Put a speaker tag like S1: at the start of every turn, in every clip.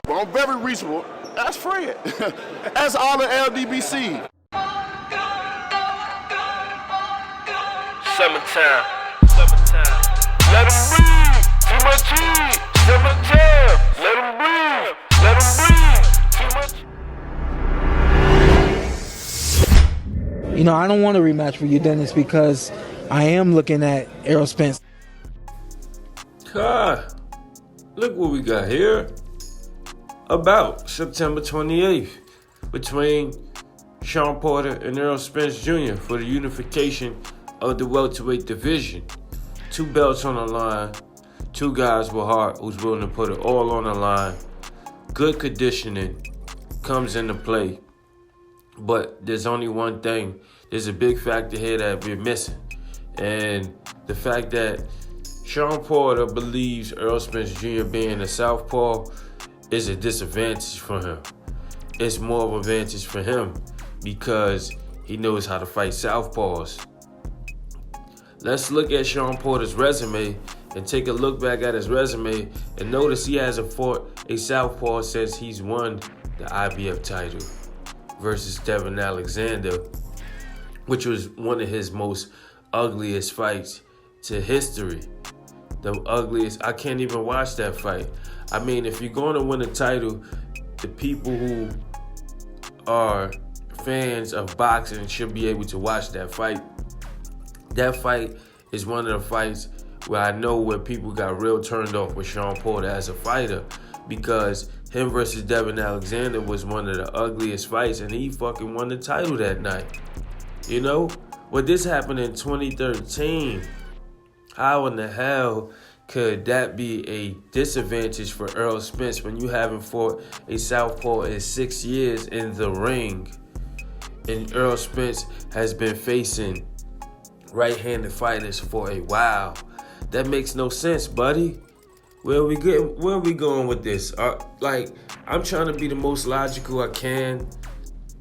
S1: Well, I'm very reasonable. Ask Fred. Ask all the LDBC.
S2: Summertime. Let 'em breathe. Too much heat. Summertime. Let 'em breathe. Let 'em breathe. Too much.
S3: You know, I don't want a rematch for you, Dennis, because I am looking at Errol Spence.
S4: God, look what we got here. About September 28th, between Shawn Porter and Errol Spence Jr. for the unification of the welterweight division. 2 belts on the line, 2 guys with heart who's willing to put it all on the line. Good conditioning comes into play. But there's only one thing. There's a big factor here that we're missing. And the fact that Shawn Porter believes Errol Spence Jr. being a Southpaw is a disadvantage for him. It's more of an advantage for him because he knows how to fight Southpaws. Let's look at Shawn Porter's resume and take a look back at his resume and notice he hasn't fought a Southpaw since he's won the IBF title versus Devin Alexander, which was one of his most ugliest fights to history. The ugliest. I can't even watch that fight. I mean, if you're going to win a title, the people who are fans of boxing should be able to watch that fight. That fight is one of the fights where I know where people got real turned off with Shawn Porter as a fighter, because him versus Devin Alexander was one of the ugliest fights, and he fucking won the title that night. You know? But this happened in 2013. How in the hell could that be a disadvantage for Errol Spence when you haven't fought a Southpaw in 6 years in the ring? And Errol Spence has been facing right-handed fighters for a while. That makes no sense, buddy. Where are we going with this? I'm trying to be the most logical I can.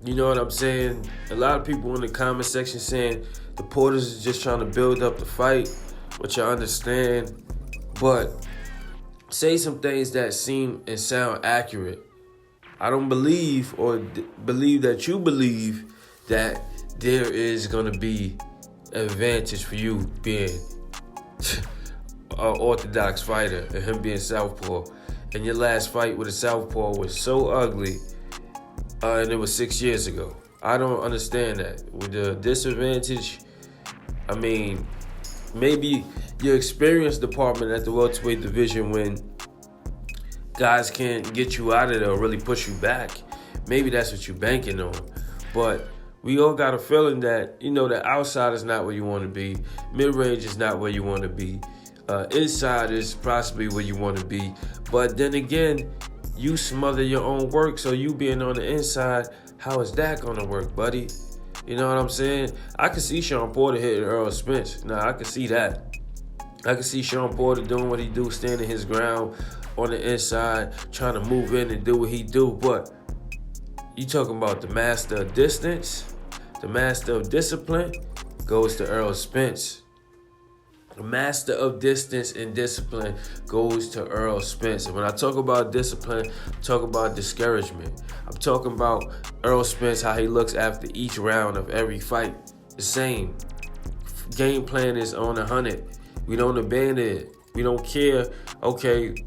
S4: You know what I'm saying? A lot of people in the comment section saying the Porters is just trying to build up the fight, which I understand. But say some things that seem and sound accurate. I don't believe believe that you believe that there is going to be an advantage for you being an orthodox fighter and him being Southpaw. And your last fight with a Southpaw was so ugly, and it was 6 years ago. I don't understand that. With the disadvantage, I mean, maybe your experience department at the welterweight division, when guys can't get you out of there or really push you back, maybe that's what you're banking on. But we all got a feeling that, you know, the outside is not where you want to be. Mid-range is not where you want to be. Inside is possibly where you want to be. But then again, you smother your own work, so you being on the inside, how is that going to work, buddy? You know what I'm saying? I can see Shawn Porter hitting Errol Spence. Now, I can see that. I can see Shawn Porter doing what he do, standing his ground on the inside, trying to move in and do what he do. But you talking about the master of distance, the master of discipline, goes to Errol Spence. The master of distance and discipline goes to Errol Spence. And when I talk about discipline, I'm talking about discouragement. I'm talking about Errol Spence, how he looks after each round of every fight. The same. Game plan is on 100. We don't abandon it. We don't care. Okay,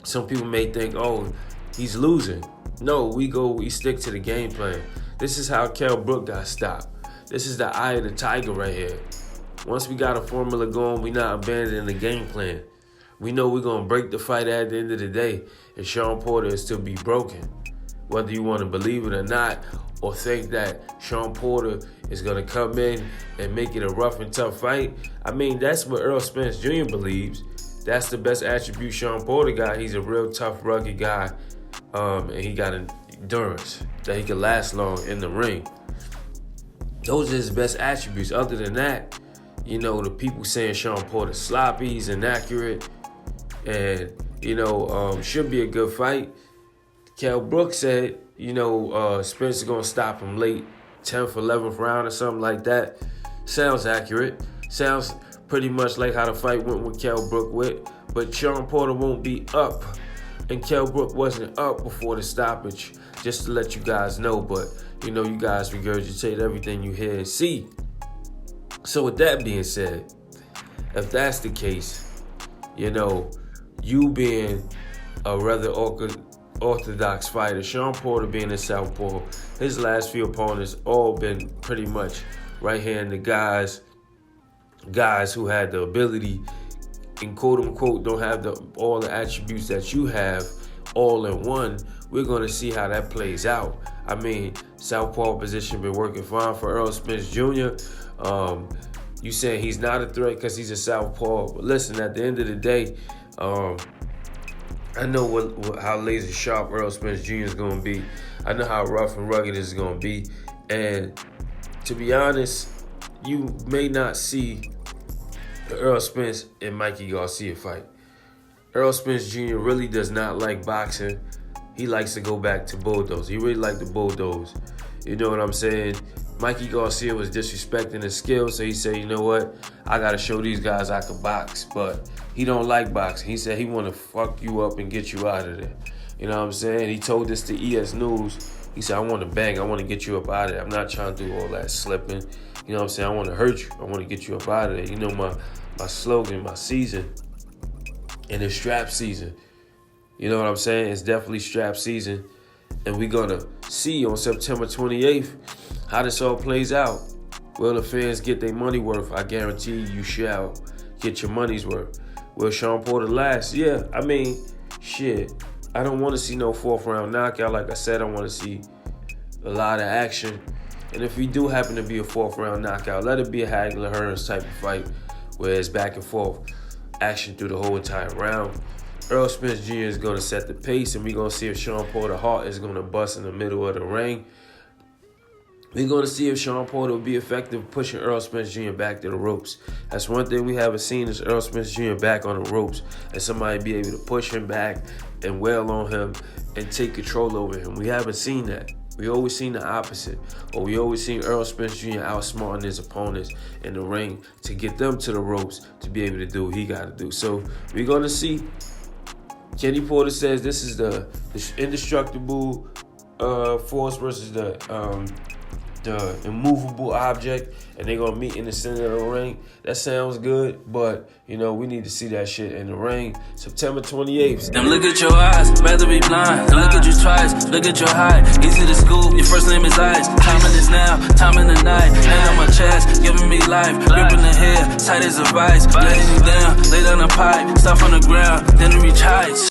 S4: some people may think, oh, he's losing. No, we stick to the game plan. This is how Kell Brook got stopped. This is the eye of the tiger right here. Once we got a formula going, we not abandoning the game plan. We know we're going to break the fight at the end of the day, and Shawn Porter is to be broken. Whether you want to believe it or not, or think that Shawn Porter is going to come in and make it a rough and tough fight, I mean, that's what Errol Spence Jr. believes. That's the best attribute Shawn Porter got. He's a real tough, rugged guy, and he got endurance, that he can last long in the ring. Those are his best attributes. Other than that, you know, the people saying Shawn Porter sloppy, he's inaccurate, and, you know, should be a good fight. Kell Brook said, you know, Spence is going to stop him late, 10th, 11th round or something like that. Sounds accurate. Sounds pretty much like how the fight went with Kell Brook with. But Shawn Porter won't be up And Kell Brook wasn't up before the stoppage, just to let you guys know. But, you know, you guys regurgitate everything you hear and see. So with that being said, if that's the case, you know, you being a rather orthodox fighter, Shawn Porter being a Southpaw, his last few opponents all been pretty much right-handed guys who had the ability and quote-unquote don't have all the attributes that you have all in one. We're going to see how that plays out. I mean, Southpaw position been working fine for Errol Spence Jr. You saying he's not a threat because he's a Southpaw. But listen, at the end of the day, I know how laser sharp Errol Spence Jr. is going to be. I know how rough and rugged it's going to be. And to be honest, you may not see the Errol Spence and Mikey Garcia fight. Errol Spence Jr. really does not like boxing. He likes to go back to bulldoze. He really likes the bulldoze. You know what I'm saying? Mikey Garcia was disrespecting his skills, so he said, you know what? I got to show these guys I can box. But he don't like boxing. He said he want to fuck you up and get you out of there. You know what I'm saying? He told this to ES News. He said, I want to bang. I want to get you up out of there. I'm not trying to do all that slipping. You know what I'm saying? I want to hurt you. I want to get you up out of there. You know my slogan, my season, and it's strap season. You know what I'm saying? It's definitely strap season. And we're going to see on September 28th how this all plays out. Will the fans get their money worth? I guarantee you shall get your money's worth. Will Shawn Porter last? Yeah, I mean, shit. I don't want to see no fourth round knockout. Like I said, I want to see a lot of action. And if we do happen to be a fourth round knockout, let it be a Hagler-Hearns type of fight where it's back and forth action through the whole entire round. Errol Spence Jr. is going to set the pace, and we're going to see if Shawn Porter heart is going to bust in the middle of the ring. We're going to see if Shawn Porter will be effective pushing Errol Spence Jr. back to the ropes. That's one thing we haven't seen is Errol Spence Jr. back on the ropes and somebody be able to push him back and wail on him and take control over him. We haven't seen that. We always seen the opposite. Or we always seen Errol Spence Jr. outsmarting his opponents in the ring to get them to the ropes to be able to do what he got to do. So we're going to see. Kenny Porter says this is the indestructible force versus the immovable object, and they're going to meet in the center of the ring. That sounds good, but, you know, we need to see that shit in the ring. September 28th.
S5: Then look at your eyes, rather be blind. Then look at you twice, look at your height. Easy to scoop, your first name is Ice. Timing is now, time in the night. Hand on my chest, giving me life. Gripping the hair, tight as a vice. Letting you down, lay down the pipe. Stop on the ground, then to reach heights.